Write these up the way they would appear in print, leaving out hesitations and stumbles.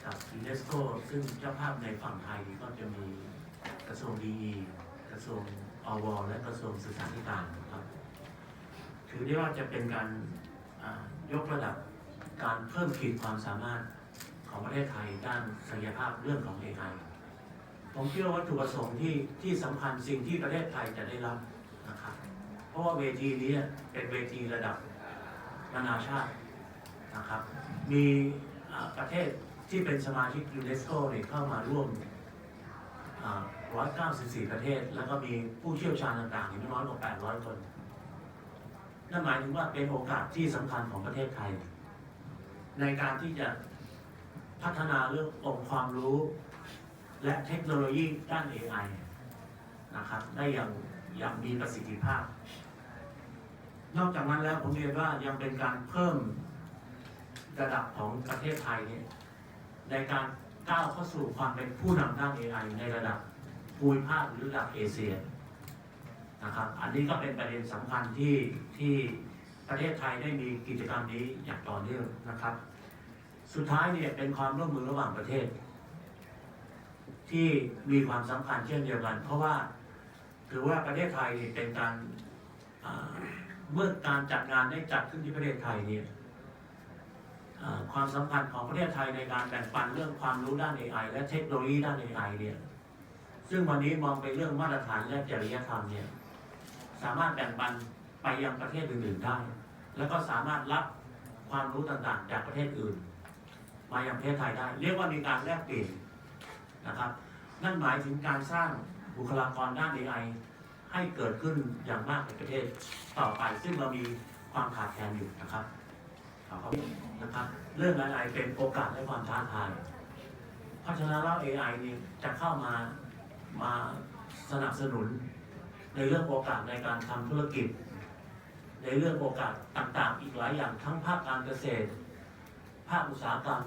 กับยูเนสโกซึ่งเจ้าภาพในฝั่งไทยก็จะมีกระทรวงดีกระทรวงอวและกระทรวงศึกษาธิการครับถือได้ว่าจะเป็นการยกระดับการเพิ่มขีดความสามารถของประเทศไทยด้านศักยภาพเรื่องของ AI ผมเชื่อว่าวัตถุประสงค์ที่สำคัญสิ่งที่ประเทศไทยจะได้รับนะครับเพราะว่าเวทีนี้เป็นเวทีระดับนานาชาตินะครับมีประเทศที่เป็นสมาชิกยูเนสโกเข้ามาร่วม194 ประเทศแล้วก็มีผู้เชี่ยวชาญต่างๆไม่น้อยกว่า800 คนนั่นหมายถึงว่าเป็นโอกาสที่สำคัญของประเทศไทยในการที่จะพัฒนาเรื่ององค์ความรู้และเทคโนโลยีด้าน AI นะครับได้อย่างมีประสิทธิภาพนอกจากนั้นแล้วผมเรียนว่ายังเป็นการเพิ่มระดับของประเทศไทยในการก้าวเข้าสู่ความเป็นผู้นำด้าน AI ในระดับภูมิภาคหรือระดับเอเชียนะครับอันนี้ก็เป็นประเด็นสำคัญที่ประเทศไทยได้มีกิจกรรมนี้อย่างต่อเนื่องนะครับสุดท้ายเนี่ยเป็นความร่วมมือระหว่างประเทศที่มีความสำคัญเช่นเดียวกันเพราะว่าถือว่าประเทศไทยเป็นการเมื่อการจัดงานได้จัดขึ้นที่ประเทศไทยเนี่ยความสำคัญของประเทศไทยในการแบ่งปันเรื่องความรู้ด้าน AI และเทคโนโลยีด้าน AI เนี่ยซึ่งวันนี้มองไปเรื่องมาตรฐานและจริยธรรมเนี่ยสามารถแบ่งปันไปยังประเทศอื่นๆได้แล้วก็สามารถรับความรู้ต่างๆจากประเทศอื่นมายังประเทศไทยได้เรียกว่ามีการแลกเปลี่ยนนะครับนั่นหมายถึงการสร้างบุคลากรด้าน AI ให้เกิดขึ้นอย่างมากในประเทศต่อไปซึ่งเรามีความขาดแคลนอยู่นะครับเรื่อง AI เป็นโอกาสและความท้าทายเพราะฉะนั้นแล้ว AI นี่จะเข้ามาสนับสนุนในเรื่องโอกาสในการทำธุรกิจในเรื่องโอกาสต่างๆอีกหลายอย่างทั้งภาคการเกษตรภาคอุตสาหกรรม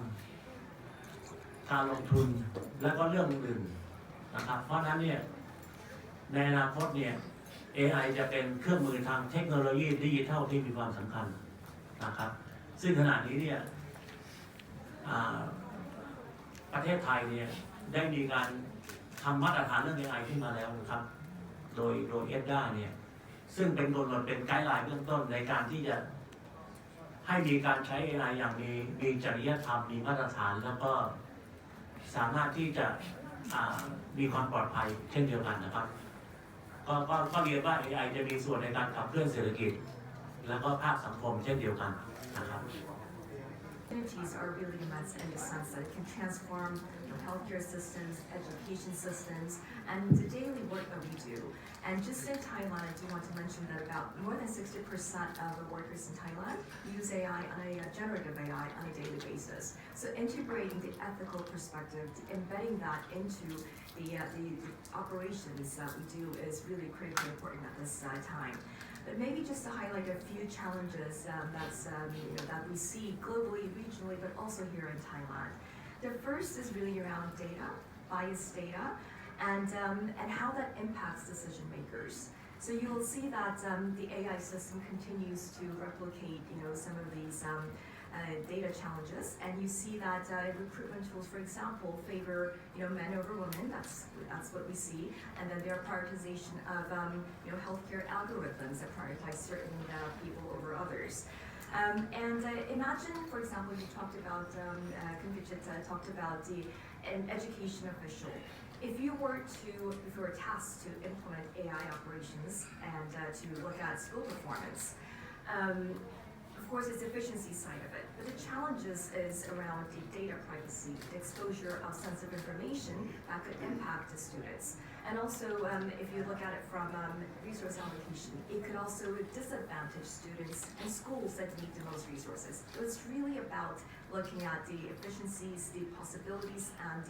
การลงทุนและก็เรื่องอื่นนะครับเพราะฉะนั้นเนี่ยในอนาคตเนี่ย AI จะเป็นเครื่องมือทางเทคโนโลยีดิจิทัลที่มีความสำคัญนะครับซึ่งขณะนี้เนี่ยประเทศไทยเนี่ยได้มีการทำมาตรฐานเรื่อง AI ขึ้นมาแล้วนะครับโดยเอฟด้าเนี่ยซึ่งเป็นกฎหมายเป็นไกด์ไลน์เบื้องต้นในการที่จะให้มีการใช้ AI อย่างมีจริยธรรมมีมาตรฐานแล้วก็สามารถที่จะมีความปลอดภัยเช่นเดียวกันนะครับก็เรียนว่า AI จะมีส่วนในการขับเคลื่อนเศรษฐกิจแล้วก็ภาคสังคมเช่นเดียวกันนะครับOpportunities are really immense in the sense that it can transform healthcare systems, education systems, and the daily work that we do. And just in Thailand, I do want to mention that about more than 60% of the workers in Thailand use AI on generative AI on a daily basis. So integrating the ethical perspective, embedding that into the operations that we do is really critically important at this time. But maybe just to highlight a few challenges that we see globally, regionally, but also here in Thailand. The first is really around data, biased data, and how that impacts decision makers. So you will see that the AI system continues to replicate, some of these data challenges, and you see that recruitment tools, for example, favor men over women. That's what we see, and then their prioritization of healthcare algorithms that prioritize certain people over others. And imagine, for example, you talked about talked about an education official. If you were tasked to implement AI operations and to look at school performance. Of course, it's the efficiency side of it, but the challenges is around the data privacy, the exposure of sensitive information that could impact the students. And also, if you look at it from resource allocation, it could also disadvantage students and schools that need the most resources. So it's really about looking at the efficiencies, the possibilities, and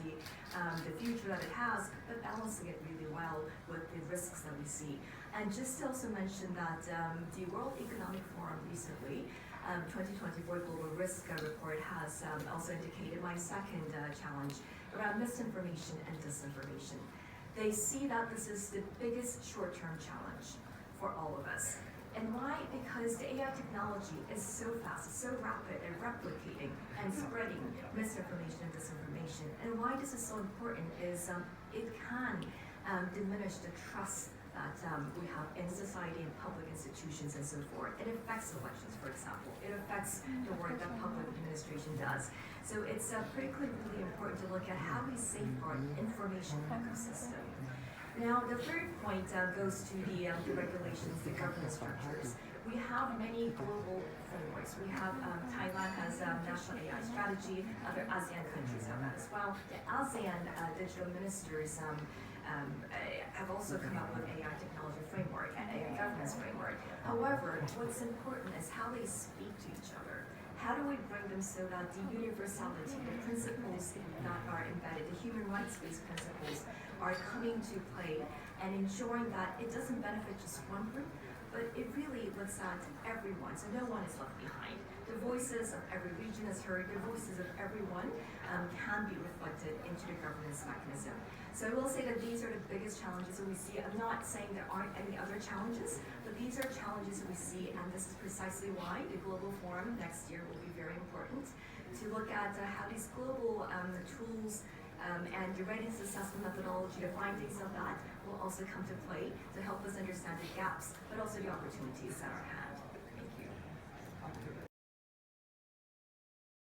the future that it has, but balancing it really well with the risks that we see. And just to also mention that the World Economic Forum recently 2024 Global Risk Report has also indicated my second challenge around misinformation and disinformation. They see that this is the biggest short-term challenge for all of us. And why? Because the AI technology is so fast, so rapid and replicating and spreading misinformation and disinformation. information. And why this is so important is it can diminish the trust that we have in society and public institutions and so forth. It affects elections, for example. It affects the work that public administration does. So it's critically really important to look at how we safeguard information ecosystem. Now, the third point goes to the regulations, the governance structures. We have many global frameworks. We have Thailand has a national AI strategy. Other ASEAN countries have that as well. The ASEAN digital ministers have also come up with AI technology framework and AI governance framework. However, what's important is how they speak to each other. How do we bring them so that the universality, the principles that are embedded, the human rights-based principles are coming to play and ensuring that it doesn't benefit just one group, but it really looks at everyone, so no one is left behind. The voices of every region is heard, the voices of everyone can be reflected into the governance mechanism. So I will say that these are the biggest challenges that we see. I'm not saying there aren't any other challenges, but these are challenges that we see, and this is precisely why the Global Forum next year will be very important to look at how these global tools and the readiness assessment methodology, the findings of that will also come to play to help us understand the gaps, but also the opportunities that are at hand.